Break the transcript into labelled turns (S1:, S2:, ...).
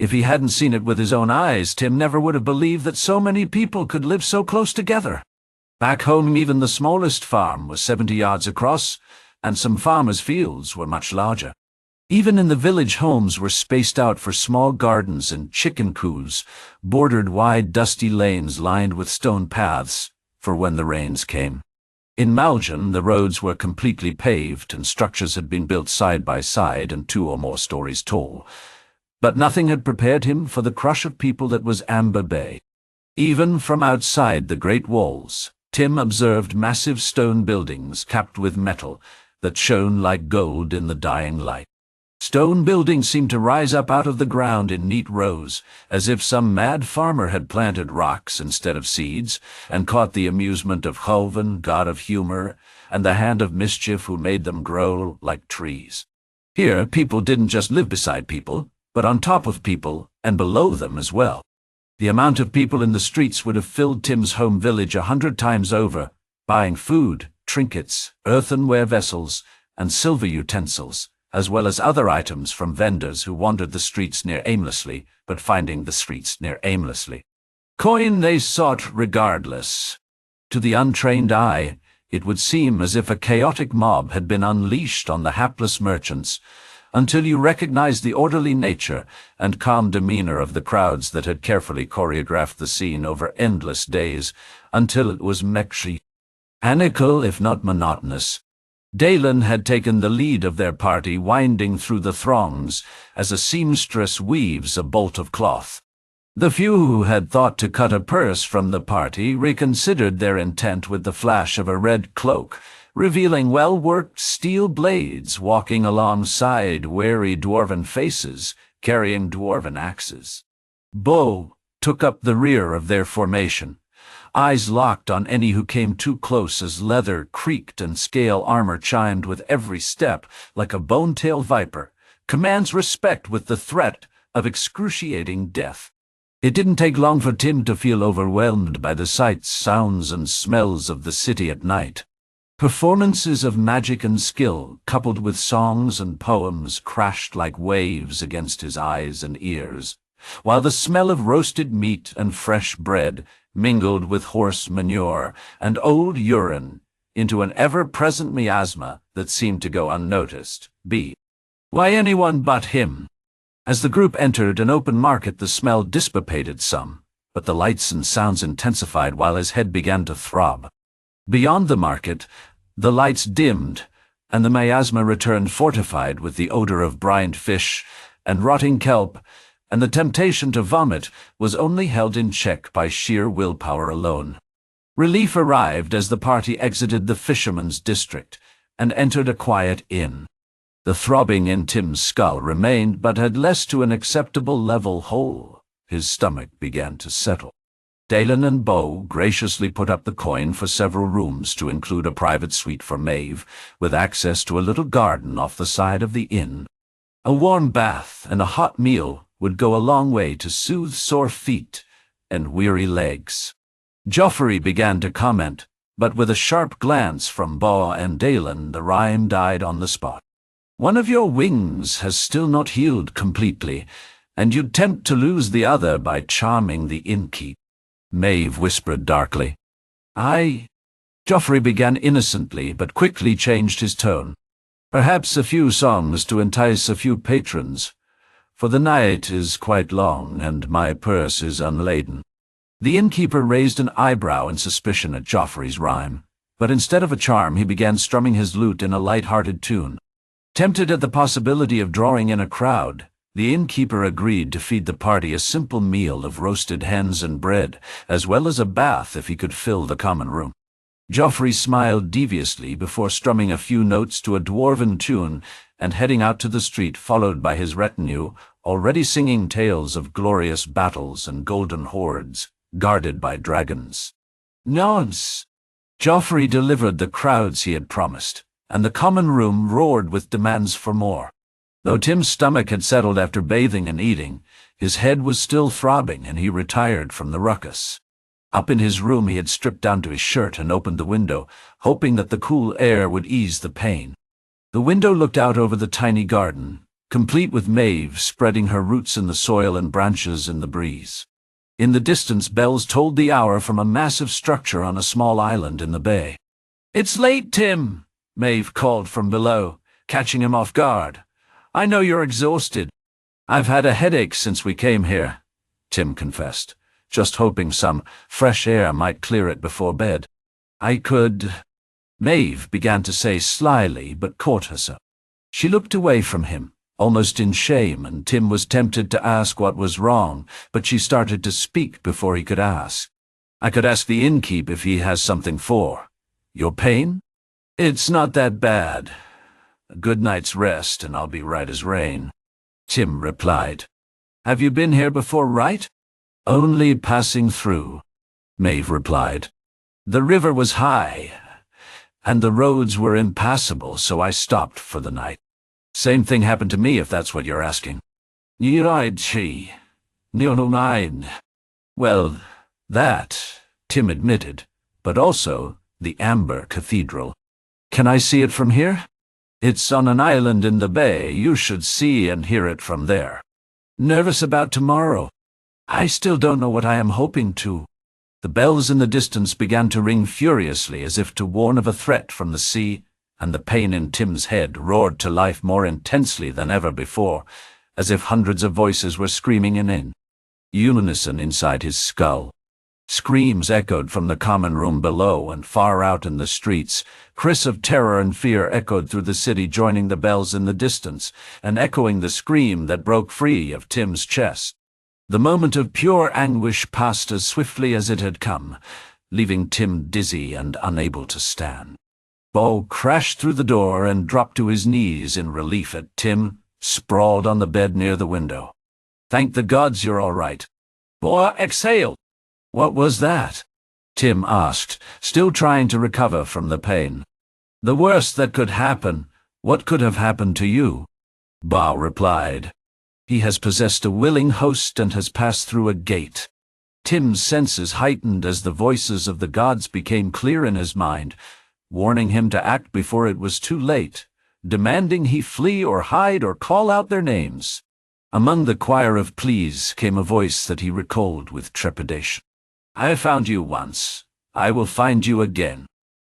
S1: If he hadn't seen it with his own eyes, Tim never would have believed that so many people could live so close together. Back home, even the smallest farm was 70 yards across, and some farmers' fields were much larger. Even in the village, homes were spaced out for small gardens and chicken coos, bordered wide dusty lanes lined with stone paths for when the rains came. In Maljan, the roads were completely paved and structures had been built side by side and 2 or more stories tall. But nothing had prepared him for the crush of people that was Amber Bay. Even from outside the great walls, Tim observed massive stone buildings capped with metal that shone like gold in the dying light. Stone buildings seemed to rise up out of the ground in neat rows, as if some mad farmer had planted rocks instead of seeds, and caught the amusement of Joven, god of humor, and the hand of mischief who made them grow like trees. Here, people didn't just live beside people, but on top of people, and below them as well. The amount of people in the streets would have filled Tim's home village 100 times over, buying food, trinkets, earthenware vessels, and silver utensils, as well as other items from vendors who wandered the streets near aimlessly, but finding the streets near aimlessly. Coin they sought regardless. To the untrained eye, it would seem as if a chaotic mob had been unleashed on the hapless merchants, until you recognized the orderly nature and calm demeanor of the crowds that had carefully choreographed the scene over endless days, until it was mechanical if not monotonous. Dalen had taken the lead of their party, winding through the throngs as a seamstress weaves a bolt of cloth. The few who had thought to cut a purse from the party reconsidered their intent with the flash of a red cloak, revealing well-worked steel blades walking alongside wary dwarven faces carrying dwarven axes. Bo took up the rear of their formation, eyes locked on any who came too close as leather creaked and scale armor chimed with every step like a bone-tailed viper, commands respect with the threat of excruciating death. It didn't take long for Tim to feel overwhelmed by the sights, sounds, and smells of the city at night. Performances of magic and skill, coupled with songs and poems, crashed like waves against his eyes and ears, while the smell of roasted meat and fresh bread mingled with horse manure and old urine into an ever-present miasma that seemed to go unnoticed. Why anyone but him? As the group entered an open market, the smell dissipated some, but the lights and sounds intensified while his head began to throb. Beyond the market, the lights dimmed, and the miasma returned fortified with the odor of brined fish and rotting kelp, and the temptation to vomit was only held in check by sheer willpower alone. Relief arrived as the party exited the fisherman's district and entered a quiet inn. The throbbing in Tim's skull remained, but had less to an acceptable level whole. His stomach began to settle. Dalen and Bo graciously put up the coin for several rooms to include a private suite for Maeve, with access to a little garden off the side of the inn. A warm bath and a hot meal would go a long way to soothe sore feet and weary legs. Joffery began to comment, but with a sharp glance from Bo and Dalen, the rhyme died on the spot. One of your wings has still not healed completely, and you'd tempt to lose the other by charming the innkeep. Maeve whispered darkly. Joffery began innocently, but quickly changed his tone. Perhaps a few songs to entice a few patrons, for the night is quite long and my purse is unladen. The innkeeper raised an eyebrow in suspicion at Joffery's rhyme, but instead of a charm he began strumming his lute in a light-hearted tune. Tempted at the possibility of drawing in a crowd, the innkeeper agreed to feed the party a simple meal of roasted hens and bread, as well as a bath if he could fill the common room. Joffery smiled deviously before strumming a few notes to a dwarven tune and heading out to the street, followed by his retinue, already singing tales of glorious battles and golden hordes, guarded by dragons. Nods! Joffery delivered the crowds he had promised, and the common room roared with demands for more. Though Tim's stomach had settled after bathing and eating, his head was still throbbing and he retired from the ruckus. Up in his room he had stripped down to his shirt and opened the window, hoping that the cool air would ease the pain. The window looked out over the tiny garden, complete with Maeve spreading her roots in the soil and branches in the breeze. In the distance, bells tolled the hour from a massive structure on a small island in the bay. "It's late, Tim," Maeve called from below, catching him off guard. "I know you're exhausted." "I've had a headache since we came here," Tim confessed, just hoping some fresh air might clear it before bed. "I could—" Maeve began to say slyly, but caught herself. She looked away from him, almost in shame, and Tim was tempted to ask what was wrong, but she started to speak before he could ask. "I could ask the innkeep if he has something for your pain?" "It's not that bad. A good night's rest, and I'll be right as rain," Tim replied. "Have you been here before, right?" "Only passing through," Maeve replied. "The river was high, and the roads were impassable, so I stopped for the night. Same thing happened to me, if that's what you're asking." "Well, that," Tim admitted, "but also the Amber Cathedral. Can I see it from here?" "It's on an island in the bay. You should see and hear it from there." "Nervous about tomorrow?" "I still don't know what I am hoping to." The bells in the distance began to ring furiously as if to warn of a threat from the sea, and the pain in Tim's head roared to life more intensely than ever before, as if hundreds of voices were screaming in unison inside his skull. Screams echoed from the common room below, and far out in the streets, cries of terror and fear echoed through the city, joining the bells in the distance, and echoing the scream that broke free of Tim's chest. The moment of pure anguish passed as swiftly as it had come, leaving Tim dizzy and unable to stand. Bo crashed through the door and dropped to his knees in relief at Tim, sprawled on the bed near the window. "Thank the gods you're all right." "Bo, exhale." "What was that?" Tim asked, still trying to recover from the pain. "The worst that could happen. What could have happened to you?" Bo replied. "He has possessed a willing host and has passed through a gate." Tim's senses heightened as the voices of the gods became clear in his mind, warning him to act before it was too late, demanding he flee or hide or call out their names. Among the choir of pleas came a voice that he recalled with trepidation. "I found you once. I will find you again.